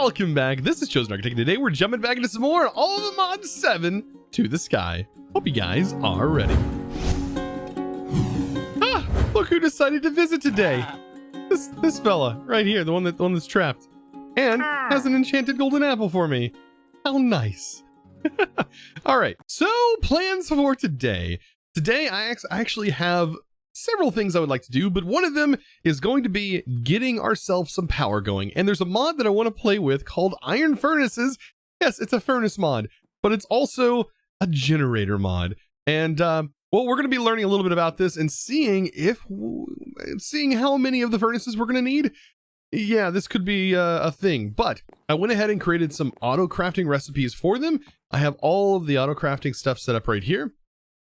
welcome back. This is Chosenarchitect. Today we're jumping back into some more All the Mods 7 to the Sky. Hope you guys are ready. Ah, look who decided to visit today. This fella right here, the one that's trapped, and has an enchanted golden apple for me. How nice. All right, so plans for today. Today I actually have several things I would like to do, but one of them is going to be getting ourselves some power going. And there's a mod that I want to play with called Iron Furnaces. Yes, it's a furnace mod, but it's also a generator mod. And well, we're going to be learning a little bit about this and seeing how many of the furnaces we're going to need. Yeah, this could be a thing, but I went ahead and created some auto crafting recipes for them. I have all of the auto crafting stuff set up right here.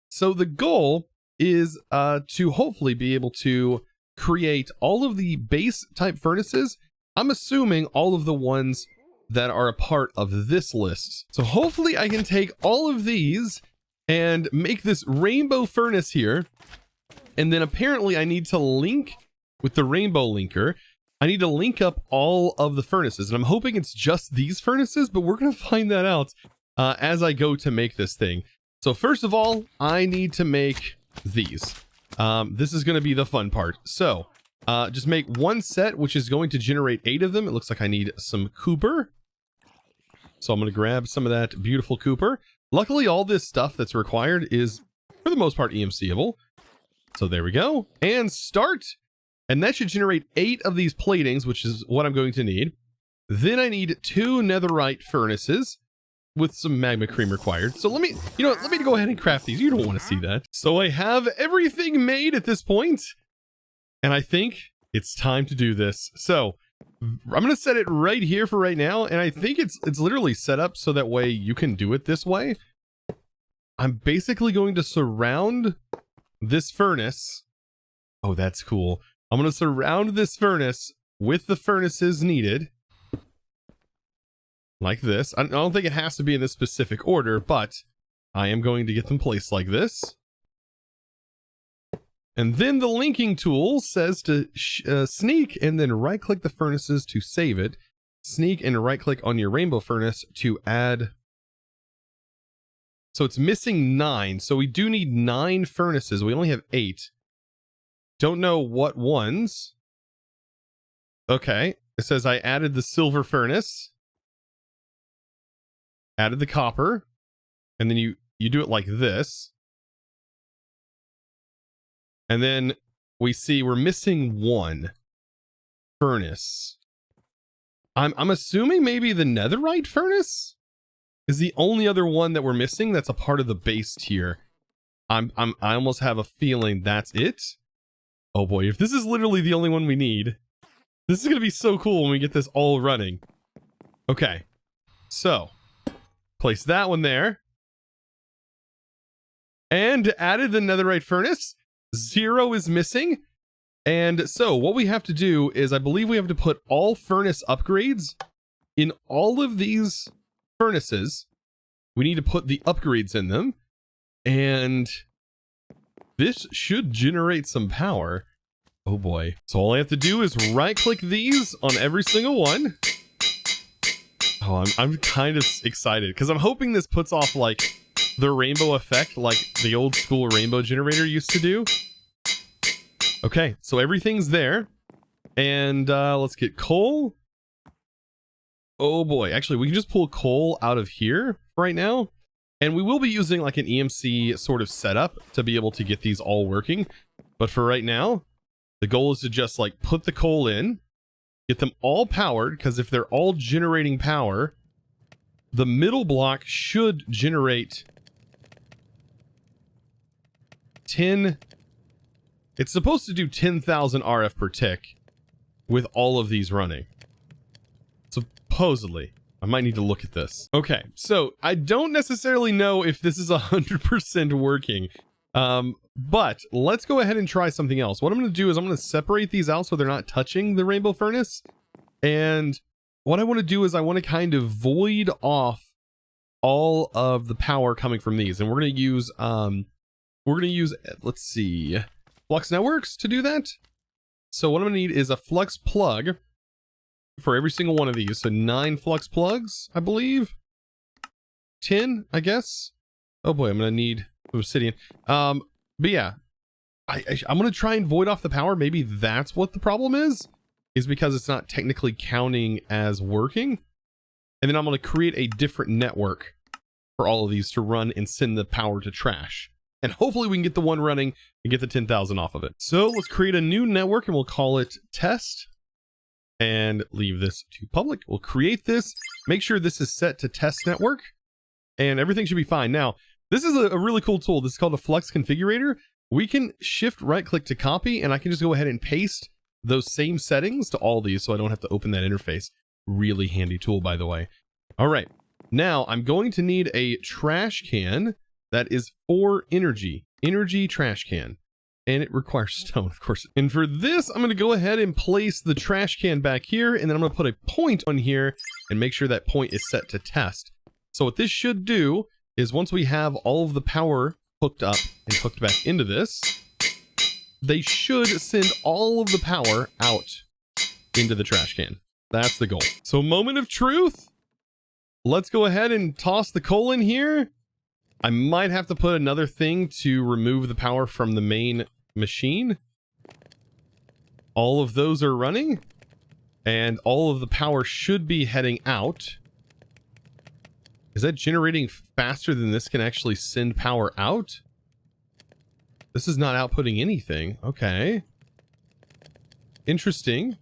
So the goal is to hopefully be able to create all of the base type furnaces. I'm assuming all of the ones that are a part of this list. So hopefully I can take all of these and make this rainbow furnace here. And then apparently I need to link with the rainbow linker. I need to link up all of the furnaces, and I'm hoping it's just these furnaces, but we're going to find that out as I go to make this thing. So first of all, I need to make these. This is going to be the fun part. So just make one set, which is going to generate 8 of them. It looks like I need some copper. So I'm going to grab some of that beautiful copper. Luckily, all this stuff that's required is, for the most part, EMCable. So there we go. And start. And that should generate 8 of these platings, which is what I'm going to need. Then I need 2 netherite furnaces with some magma cream required. So let me go ahead and craft these. You don't want to see that. So I have everything made at this point, and I think it's time to do this. So I'm going to set it right here for right now, and I think it's literally set up so that way you can do it this way. I'm basically going to surround this furnace. Oh, that's cool. I'm going to surround this furnace with the furnaces needed. Like this. I don't think it has to be in this specific order, but I am going to get them placed like this. And then the linking tool says to sneak and then right click the furnaces to save it. Sneak and right click on your rainbow furnace to add. So it's missing 9. So we do need 9 furnaces. We only have 8. Don't know what ones. Okay. It says I added the silver furnace. Added the copper, and then you do it like this, and then we see we're missing 1 furnace. I'm assuming maybe the netherite furnace is the only other one that we're missing that's a part of the base tier. I almost have a feeling that's it. Oh boy, if this is literally the only one we need, this is gonna be so cool when we get this all running. Okay, so place that one there. And added the netherite furnace. 0 is missing. And so what we have to do is I believe we have to put all furnace upgrades in all of these furnaces. We need to put the upgrades in them. And this should generate some power. Oh boy. So all I have to do is right click these on every single one. Oh, I'm kind of excited because I'm hoping this puts off like the rainbow effect like the old school rainbow generator used to do. Okay, so everything's there. And let's get coal. Oh boy, actually we can just pull coal out of here right now. And we will be using like an EMC sort of setup to be able to get these all working. But for right now, the goal is to just like put the coal in. Get them all powered, because if they're all generating power, the middle block should generate 10. It's supposed to do 10,000 RF per tick with all of these running. Supposedly. I might need to look at this. Okay, so I don't necessarily know if this is 100% working. But let's go ahead and try something else. What I'm going to do is I'm going to separate these out so they're not touching the rainbow furnace. And what I want to do is I want to kind of void off all of the power coming from these. And we're going to use, let's see, Flux Networks to do that. So what I'm going to need is a flux plug for every single one of these. So 9 flux plugs, I believe. 10, I guess. Oh boy, I'm gonna need obsidian. But yeah, I'm gonna try and void off the power. Maybe that's what the problem is because it's not technically counting as working. And then I'm gonna create a different network for all of these to run and send the power to trash. And hopefully we can get the one running and get the 10,000 off of it. So let's create a new network and we'll call it test and leave this to public. We'll create this, make sure this is set to test network, and everything should be fine. Now, this is a really cool tool. This is called a Flux Configurator. We can shift right click to copy, and I can just go ahead and paste those same settings to all these so I don't have to open that interface. Really handy tool, by the way. All right, now I'm going to need a trash can that is for energy trash can, and it requires stone, of course. And for this, I'm going to go ahead and place the trash can back here, and then I'm going to put a point on here and make sure that point is set to test. So what this should do is once we have all of the power hooked up and hooked back into this, they should send all of the power out into the trash can. That's the goal. So moment of truth. Let's go ahead and toss the coal in here. I might have to put another thing to remove the power from the main machine. All of those are running, and all of the power should be heading out. Is that generating faster than this can actually send power out? This is not outputting anything. Okay. Interesting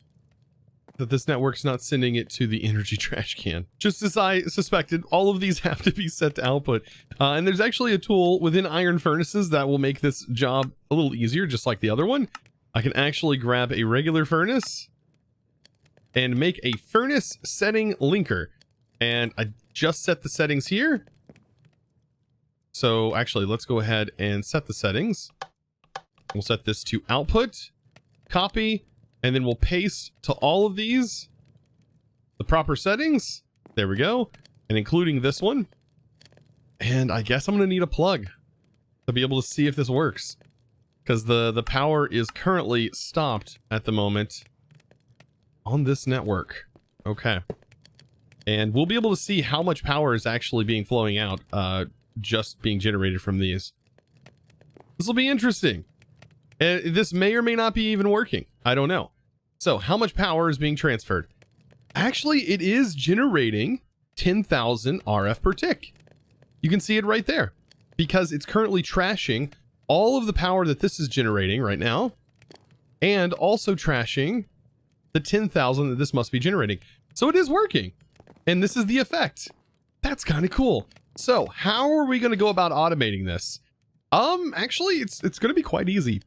that this network's not sending it to the energy trash can. Just as I suspected, all of these have to be set to output. And there's actually a tool within iron furnaces that will make this job a little easier, just like the other one. I can actually grab a regular furnace and make a furnace setting linker. And I just set the settings here. So actually, let's go ahead and set the settings. We'll set this to output, copy, and then we'll paste to all of these the proper settings. There we go. And including this one. And I guess I'm going to need a plug to be able to see if this works, because the power is currently stopped at the moment on this network. Okay. And we'll be able to see how much power is actually being flowing out, just being generated from these. This will be interesting. This may or may not be even working. I don't know. So how much power is being transferred? Actually, it is generating 10,000 RF per tick. You can see it right there because it's currently trashing all of the power that this is generating right now, and also trashing the 10,000 that this must be generating. So it is working. And this is the effect. That's kind of cool. So how are we going to go about automating this? Actually, it's going to be quite easy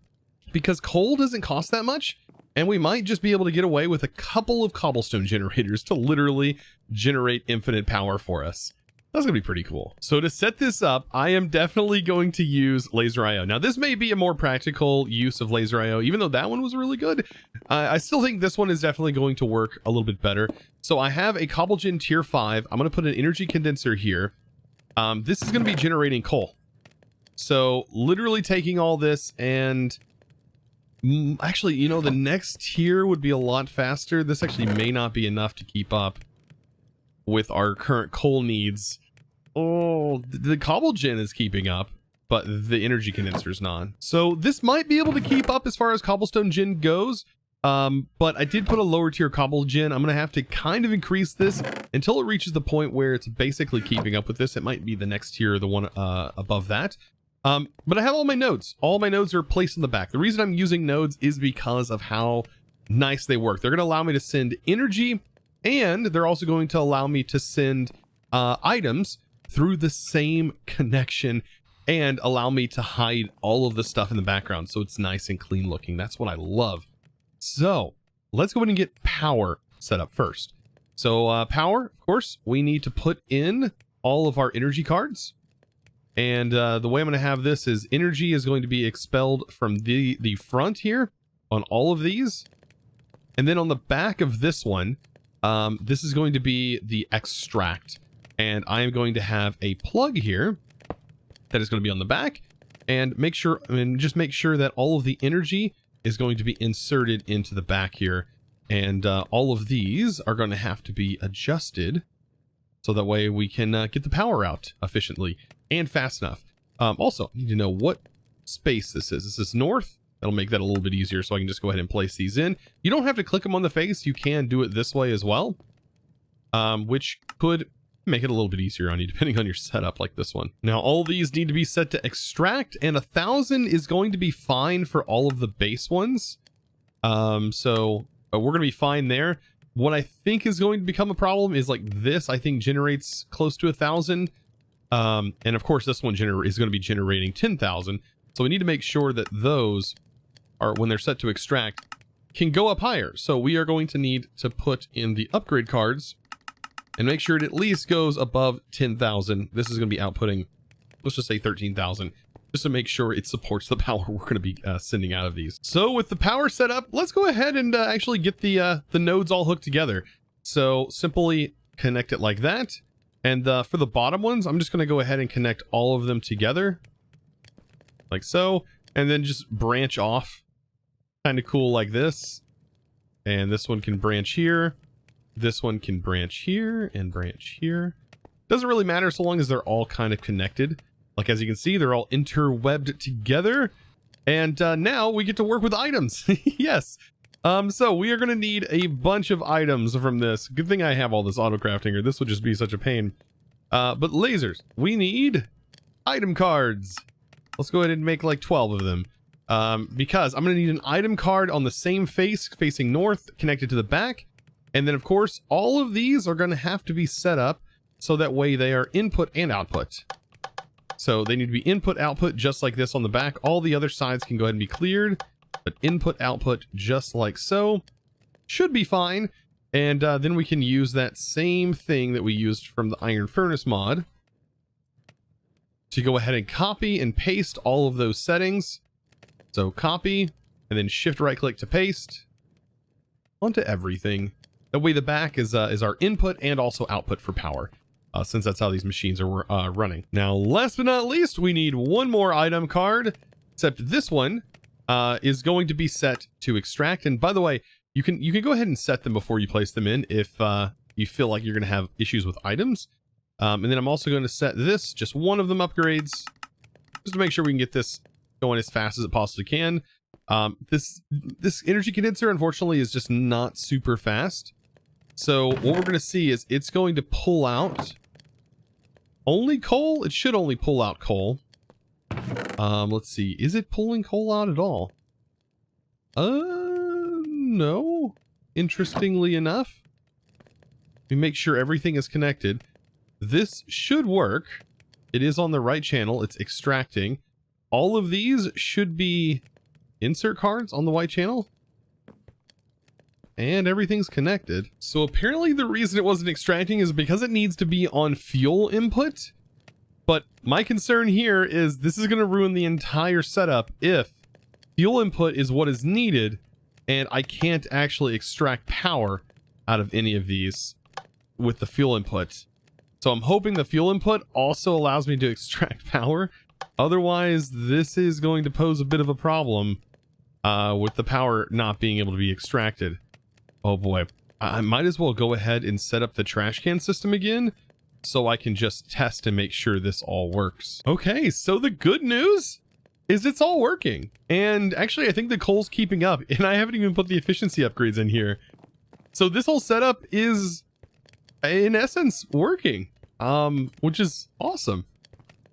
because coal doesn't cost that much. And we might just be able to get away with a couple of cobblestone generators to literally generate infinite power for us. That's going to be pretty cool. So to set this up, I am definitely going to use laser IO. Now, this may be a more practical use of laser IO, even though that one was really good. I still think this one is definitely going to work a little bit better. So I have a cobblegen tier 5. I'm going to put an energy condenser here. This is going to be generating coal. So literally taking all this and... actually, you know, the next tier would be a lot faster. This actually may not be enough to keep up with our current coal needs. Oh, the cobblegen is keeping up, but the energy condenser is not. So this might be able to keep up as far as cobblestone gen goes. But I did put a lower tier cobblegen. I'm going to have to kind of increase this until it reaches the point where it's basically keeping up with this. It might be the next tier or the one above that. But I have all my nodes. All my nodes are placed in the back. The reason I'm using nodes is because of how nice they work. They're going to allow me to send energy, and they're also going to allow me to send items through the same connection and allow me to hide all of the stuff in the background so it's nice and clean looking. That's what I love. So let's go ahead and get power set up first. So power, of course, we need to put in all of our energy cards. And the way I'm going to have this is energy is going to be expelled from the front here on all of these. And then on the back of this one, this is going to be the extract. And I am going to have a plug here that is going to be on the back, and just make sure that all of the energy is going to be inserted into the back here. And all of these are going to have to be adjusted so that way we can get the power out efficiently and fast enough. Also, I need to know what space this is. Is this north? That'll make that a little bit easier, so I can just go ahead and place these in. You don't have to click them on the face. You can do it this way as well, which could make it a little bit easier on you depending on your setup, like this one. Now, all these need to be set to extract, and 1,000 is going to be fine for all of the base ones. So we're going to be fine there. What I think is going to become a problem is like this, I think generates close to 1,000. And of course this one is going to be generating 10,000. So we need to make sure that those are, when they're set to extract, can go up higher. So we are going to need to put in the upgrade cards and make sure it at least goes above 10,000. This is going to be outputting, let's just say 13,000. Just to make sure it supports the power we're going to be sending out of these. So with the power set up, let's go ahead and actually get the nodes all hooked together. So simply connect it like that. And for the bottom ones, I'm just going to go ahead and connect all of them together. Like so. And then just branch off. Kind of cool like this. And this one can branch here. This one can branch here and branch here. Doesn't really matter so long as they're all kind of connected. Like, as you can see, they're all interwebbed together. And now we get to work with items. Yes. So we are going to need a bunch of items from this. Good thing I have all this auto crafting, or this would just be such a pain. But lasers. We need item cards. Let's go ahead and make like 12 of them. Because I'm going to need an item card on the same face facing north, connected to the back. And then, of course, all of these are going to have to be set up so that way they are input and output. So they need to be input, output, just like this on the back. All the other sides can go ahead and be cleared, but input, output, just like so. Should be fine. And then we can use that same thing that we used from the Iron Furnace mod to go ahead and copy and paste all of those settings. So copy, and then shift right click to paste onto everything. That way the back is our input and also output for power. Since that's how these machines are running. Now, last but not least, we need one more item card, except this one is going to be set to extract. And by the way, you can go ahead and set them before you place them in if you feel like you're going to have issues with items. And then I'm also going to set this, just one of them upgrades, just to make sure we can get this going as fast as it possibly can. This energy condenser, unfortunately, is just not super fast. So what we're going to see is it's going to pull out only coal. It should only pull out coal. Let's see. Is it pulling coal out at all? No. Interestingly enough, we make sure everything is connected. This should work. It is on the right channel. It's extracting. All of these should be insert cards on the white channel. And everything's connected. So apparently the reason it wasn't extracting is because it needs to be on fuel input. But my concern here is this is going to ruin the entire setup if fuel input is what is needed and I can't actually extract power out of any of these with the fuel input. So I'm hoping the fuel input also allows me to extract power. Otherwise, this is going to pose a bit of a problem with the power not being able to be extracted. Oh boy, I might as well go ahead and set up the trash can system again so I can just test and make sure this all works. Okay, so the good news is it's all working. And actually, I think the coal's keeping up, and I haven't even put the efficiency upgrades in here. So this whole setup is, in essence, working, which is awesome.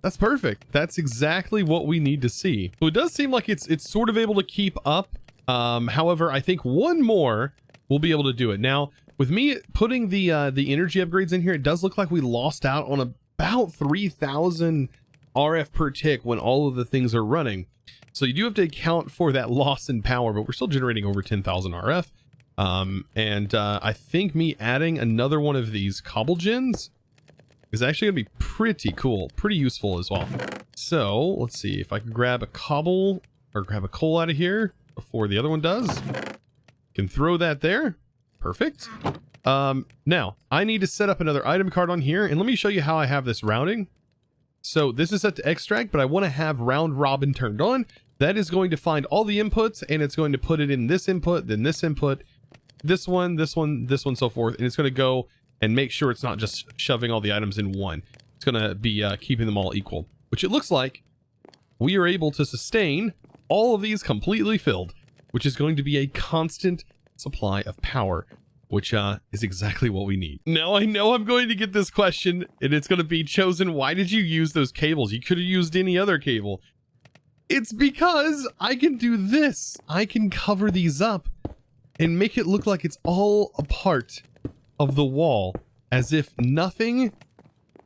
That's perfect. That's exactly what we need to see. So it does seem like it's sort of able to keep up. However, I think one more will be able to do it. Now, with me putting the energy upgrades in here, it does look like we lost out on about 3,000 RF per tick when all of the things are running. So you do have to account for that loss in power, but we're still generating over 10,000 RF. And I think me adding another one of these cobble gens is actually gonna be pretty cool, pretty useful as well. So let's see if I can grab a cobble or grab a coal out of here before the other one does. Can throw that there. Perfect. Now I need to set up another item card on here, and let me show you how I have this routing. So this is set to extract, but I want to have round robin turned on. That is going to find all the inputs, and it's going to put it in this input, then this input, this one, this one, this one, so forth. And it's going to go and make sure it's not just shoving all the items in one. It's going to be keeping them all equal, which it looks like we are able to sustain all of these completely filled, which is going to be a constant supply of power, which is exactly what we need. Now, I know I'm going to get this question, and it's going to be, Chosen, why did you use those cables? You could have used any other cable. It's because I can do this. I can cover these up and make it look like it's all a part of the wall, as if nothing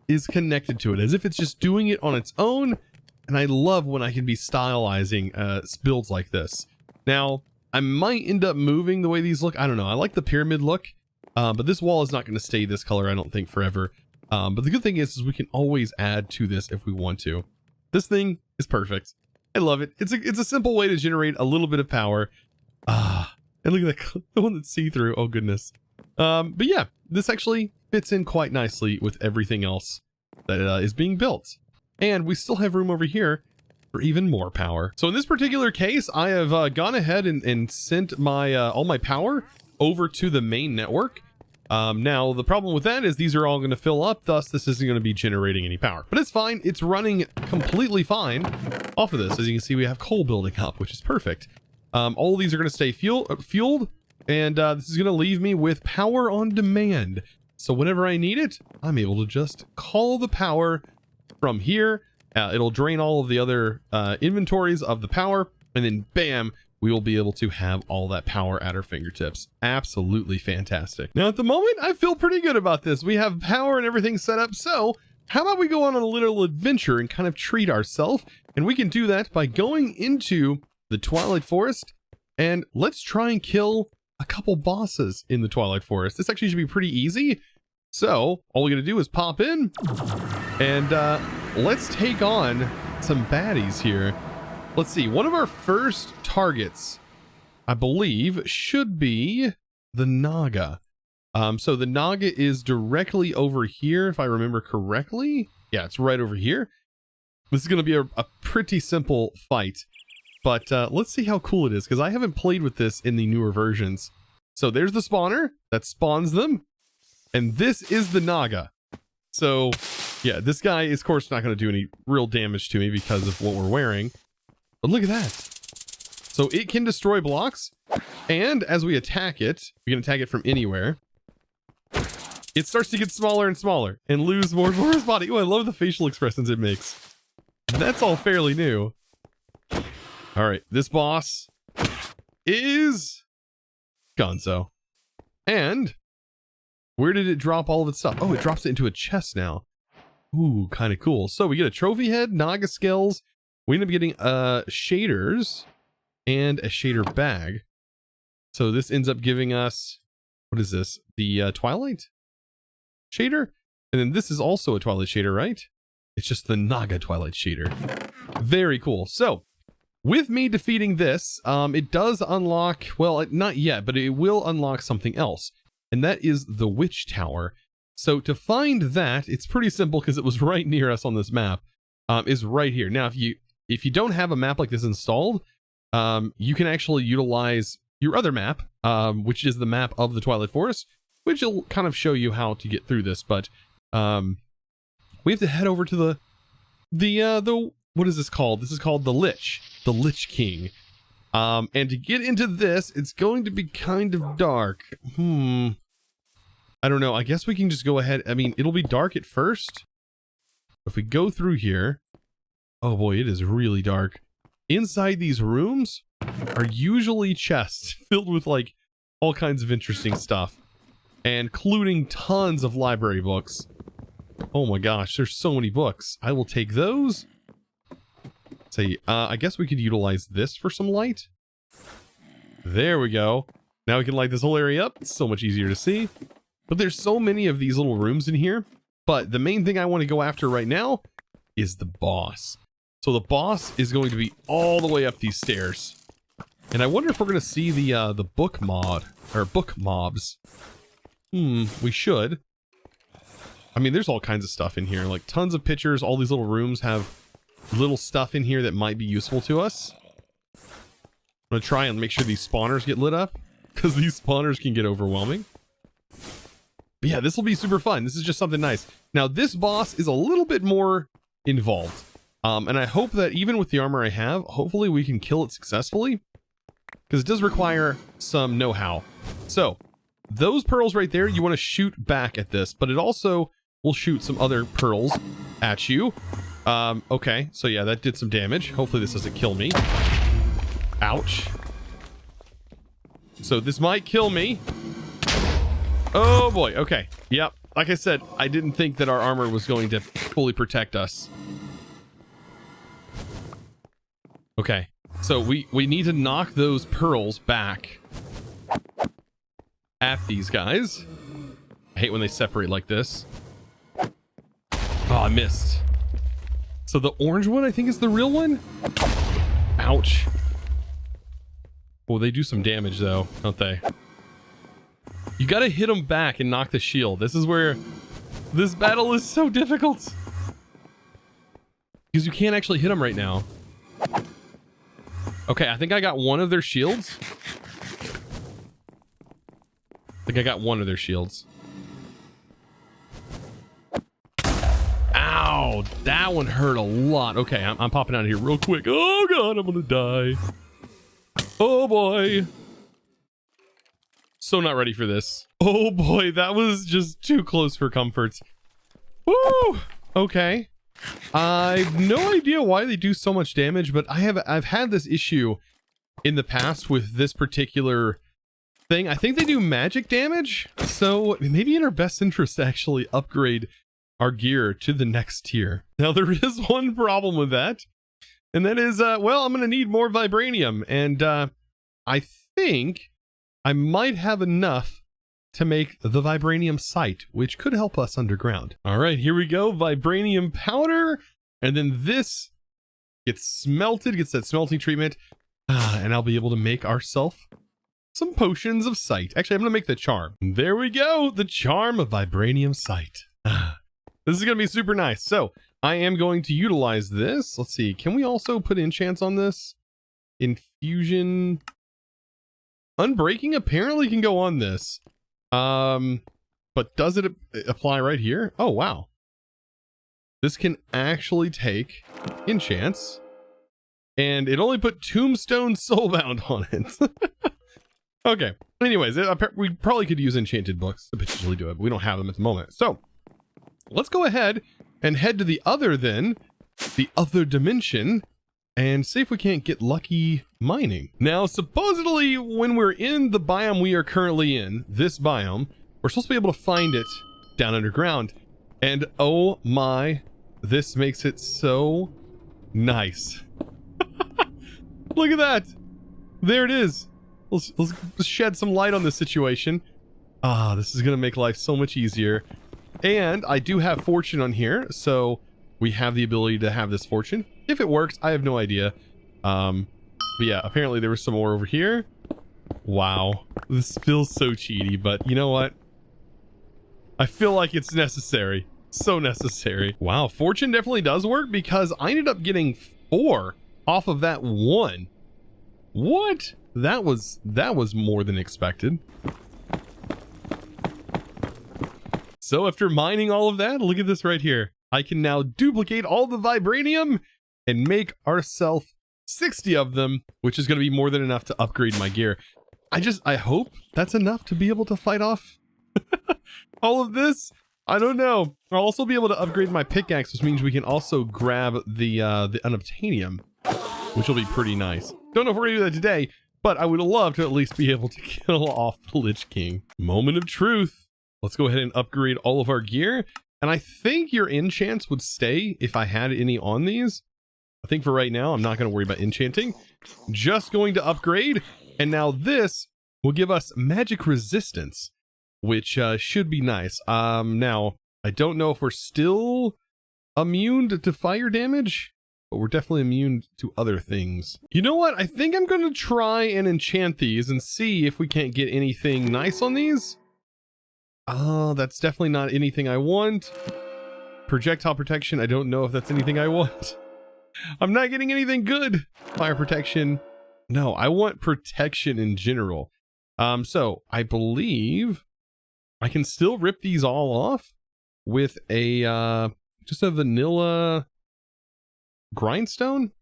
is connected to it, as if it's just doing it on its own. And I love when I can be stylizing builds like this. Now, I might end up moving the way these look. I don't know. I like the pyramid look, but this wall is not going to stay this color, I don't think, forever. But the good thing is we can always add to this if we want to. This thing is perfect. I love it. It's a simple way to generate a little bit of power. And look at that, the one that's see-through. Oh, goodness. But yeah, this actually fits in quite nicely with everything else that is being built. And we still have room over here for even more power. So in this particular case, I have gone ahead and sent my all my power over to the main network. Now, the problem with that is these are all going to fill up, thus this isn't going to be generating any power. But it's fine. It's running completely fine off of this. As you can see, we have coal building up, which is perfect. All of these are going to stay fueled, and this is going to leave me with power on demand. So whenever I need it, I'm able to just call the power from here. It'll drain all of the other inventories of the power, and then bam, we will be able to have all that power at our fingertips. Absolutely fantastic. Now at the moment, I feel pretty good about this. We have power and everything set up, so how about we go on a little adventure and kind of treat ourselves? And we can do that by going into the Twilight Forest, and let's try and kill a couple bosses in the Twilight Forest. This actually should be pretty easy. So all we gotta do is pop in and let's take on some baddies here. Let's see, one of our first targets, I believe, should be the Naga. So the Naga is directly over here, if I remember correctly. Yeah, it's right over here. This is gonna be a pretty simple fight. But let's see how cool it is, because I haven't played with this in the newer versions. So there's the spawner that spawns them. And this is the Naga. So yeah, this guy is of course not going to do any real damage to me because of what we're wearing. But look at that. So it can destroy blocks. And as we attack it, we can attack it from anywhere. It starts to get smaller and smaller and lose more and more of his body. Oh, I love the facial expressions it makes. That's all fairly new. All right, this boss is Gonzo. And where did it drop all of its stuff? Oh, it drops it into a chest now. Ooh, kind of cool. So we get a trophy head, Naga scales. We end up getting shaders and a shader bag. So this ends up giving us, what is this? The Twilight shader? And then this is also a Twilight shader, right? It's just the Naga Twilight shader. Very cool. So with me defeating this, it does unlock, well, not yet, but it will unlock something else. And that is the Witch Tower. So to find that, it's pretty simple because it was right near us on this map, is right here. Now, if you don't have a map like this installed, you can actually utilize your other map, which is the map of the Twilight Forest, which will kind of show you how to get through this. But we have to head over to the what is this called? This is called the Lich King. And to get into this, it's going to be kind of dark. I don't know. I guess we can just go ahead. I mean, it'll be dark at first. If we go through here, oh boy, it is really dark. Inside these rooms are usually chests filled with like all kinds of interesting stuff, including tons of library books. Oh my gosh, there's so many books. I will take those. Say, I guess we could utilize this for some light. There we go. Now we can light this whole area up. It's so much easier to see. But there's so many of these little rooms in here. But the main thing I want to go after right now is the boss. So the boss is going to be all the way up these stairs. And I wonder if we're going to see the book mod, or book mobs. We should. I mean, there's all kinds of stuff in here, like tons of pictures. All these little rooms have little stuff in here that might be useful to us. I'm going to try and make sure these spawners get lit up. because these spawners can get overwhelming. But yeah, this will be super fun. This is just something nice. Now, this boss is a little bit more involved. And I hope that even with the armor I have, hopefully we can kill it successfully, because it does require some know-how. So those pearls right there, you want to shoot back at this, but it also will shoot some other pearls at you. Okay, so yeah, that did some damage. Hopefully this doesn't kill me. Ouch. So this might kill me. Oh boy, okay. Yep, like I said, I didn't think that our armor was going to fully protect us. Okay, so we need to knock those pearls back at these guys. I hate when they separate like this. Oh, I missed. So the orange one, I think, is the real one? Ouch. Well, they do some damage, though, don't they? You gotta hit them back and knock the shield. This is where this battle is so difficult. Because you can't actually hit them right now. Okay, I think I got one of their shields. Ow, that one hurt a lot. Okay, I'm popping out of here real quick. Oh god, I'm gonna die. Oh boy. So not ready for this. Oh boy, that was just too close for comfort. Woo! Okay. I've no idea why they do so much damage, but I've had this issue in the past with this particular thing. I think they do magic damage, so maybe in our best interest to actually upgrade our gear to the next tier. Now there is one problem with that, and that is, well, I'm gonna need more vibranium, and I think I might have enough to make the vibranium sight, which could help us underground. All right, here we go. Vibranium powder. And then this gets smelted, gets that smelting treatment. And I'll be able to make ourselves some potions of sight. Actually, I'm going to make the charm. There we go. The charm of vibranium sight. This is going to be super nice. So I am going to utilize this. Let's see. Can we also put enchants on this? Infusion. Unbreaking apparently can go on this. But does it apply right here? Oh, wow. This can actually take enchants, and it only put Tombstone Soulbound on it. Okay. Anyways, we probably could use enchanted books to potentially do it, but we don't have them at the moment. So let's go ahead and head to the other dimension, and see if we can't get lucky mining. Now, supposedly, when we're in the biome we are currently in, this biome, we're supposed to be able to find it down underground. And oh my, this makes it so nice. Look at that. There it is. Let's shed some light on this situation. Ah, this is going to make life so much easier. And I do have fortune on here, so we have the ability to have this fortune. If it works, I have no idea. But yeah, apparently there was some more over here. Wow. This feels so cheaty, but you know what? I feel like it's necessary. So necessary. Wow, fortune definitely does work, because I ended up getting 4 off of that 1. What? That was more than expected. So after mining all of that, look at this right here. I can now duplicate all the vibranium and make ourselves 60 of them, which is going to be more than enough to upgrade my gear. I hope that's enough to be able to fight off all of this. I don't know. I'll also be able to upgrade my pickaxe, which means we can also grab the unobtainium, which will be pretty nice. Don't know if we're going to do that today, but I would love to at least be able to kill off the Lich King. Moment of truth. Let's go ahead and upgrade all of our gear. And I think your enchants would stay if I had any on these. I think for right now, I'm not going to worry about enchanting. Just going to upgrade. And now this will give us magic resistance, which should be nice. Now, I don't know if we're still immune to fire damage, but we're definitely immune to other things. You know what? I think I'm going to try and enchant these and see if we can't get anything nice on these. Oh, that's definitely not anything I want. Projectile protection, I don't know if that's anything I want. I'm not getting anything good. Fire protection. No, I want protection in general. So I believe I can still rip these all off with a just a vanilla grindstone.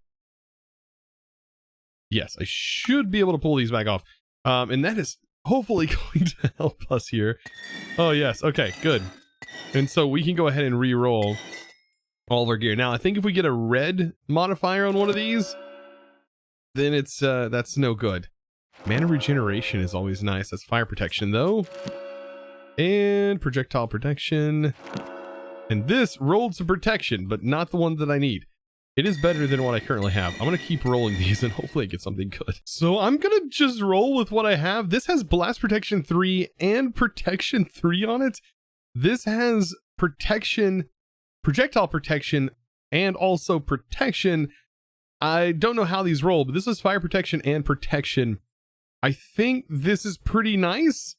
Yes, I should be able to pull these back off. And that is hopefully going to help us here. Oh yes, okay, good. And so we can go ahead and re-roll all of our gear. Now I think if we get a red modifier on one of these, then it's that's no good. Mana regeneration is always nice. That's fire protection though. And projectile protection. And this rolled some protection, but not the one that I need. It is better than what I currently have. I'm going to keep rolling these and hopefully I get something good. So I'm going to just roll with what I have. This has blast protection 3 and protection 3 on it. This has protection, projectile protection, and also protection. I don't know how these roll, but this is fire protection and protection. I think this is pretty nice.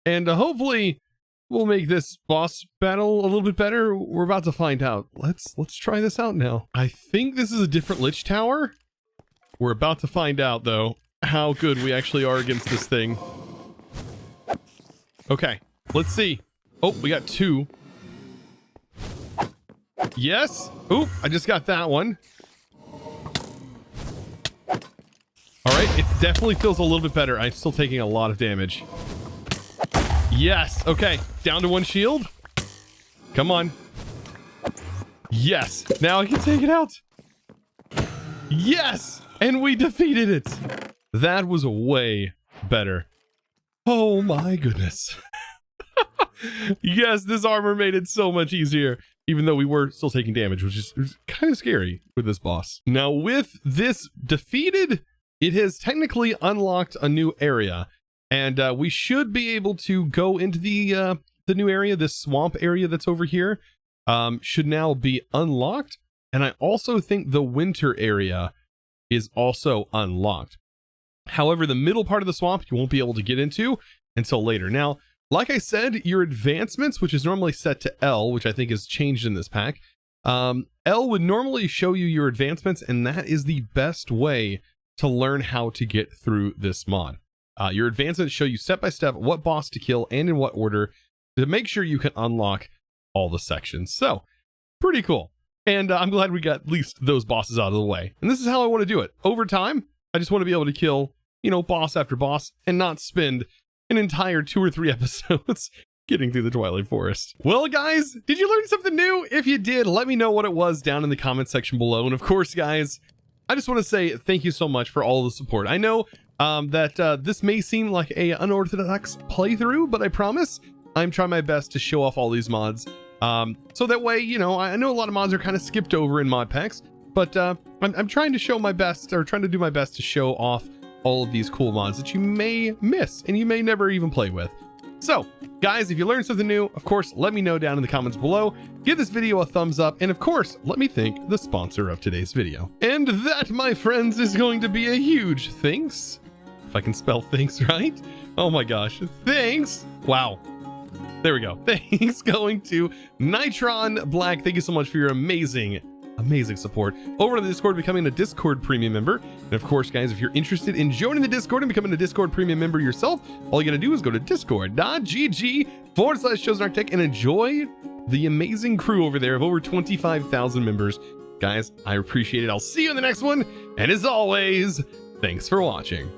And hopefully we'll make this boss battle a little bit better. We're about to find out. Let's try this out now. I think this is a different Lich Tower. We're about to find out though how good we actually are against this thing. Okay, let's see. Oh, we got 2. Yes. Oop, I just got that one. All right, it definitely feels a little bit better. I'm still taking a lot of damage. Yes. Okay. Down to 1 shield. Come on. Yes. Now I can take it out. Yes. And we defeated it. That was way better. Oh my goodness. Yes, this armor made it so much easier, even though we were still taking damage, which is kind of scary with this boss. Now with this defeated, it has technically unlocked a new area. And we should be able to go into the new area. This swamp area that's over here should now be unlocked. And I also think the winter area is also unlocked. However, the middle part of the swamp you won't be able to get into until later. Now, like I said, your advancements, which is normally set to L, which I think is changed in this pack, L would normally show you your advancements, and that is the best way to learn how to get through this mod. Your advancements show you step-by-step what boss to kill and in what order to make sure you can unlock all the sections. So, pretty cool. And I'm glad we got at least those bosses out of the way. And this is how I want to do it. Over time, I just want to be able to kill, you know, boss after boss and not spend an entire 2 or 3 episodes getting through the Twilight Forest. Well, guys, did you learn something new? If you did, let me know what it was down in the comment section below. And of course, guys, I just want to say thank you so much for all the support. I know that this may seem like a unorthodox playthrough, but I promise I'm trying my best to show off all these mods. So that way, you know, I know a lot of mods are kind of skipped over in mod packs, but I'm trying to show my best, or trying to do my best to show off all of these cool mods that you may miss and you may never even play with. So guys, if you learned something new, of course, let me know down in the comments below. Give this video a thumbs up, and of course, let me thank the sponsor of today's video. And that, my friends, is going to be a huge thanks. If I can spell thanks right. Oh my gosh, thanks. Wow. There we go. Thanks going to Nitron Black. Thank you so much for your amazing support over on the Discord, becoming a Discord premium member. And of course, guys, if you're interested in joining the Discord and becoming a Discord premium member yourself, all you gotta do is go to discord.gg/Chosenarchitect and enjoy the amazing crew over there of over 25,000 members. Guys, I appreciate it. I'll see you in the next one. And as always, thanks for watching.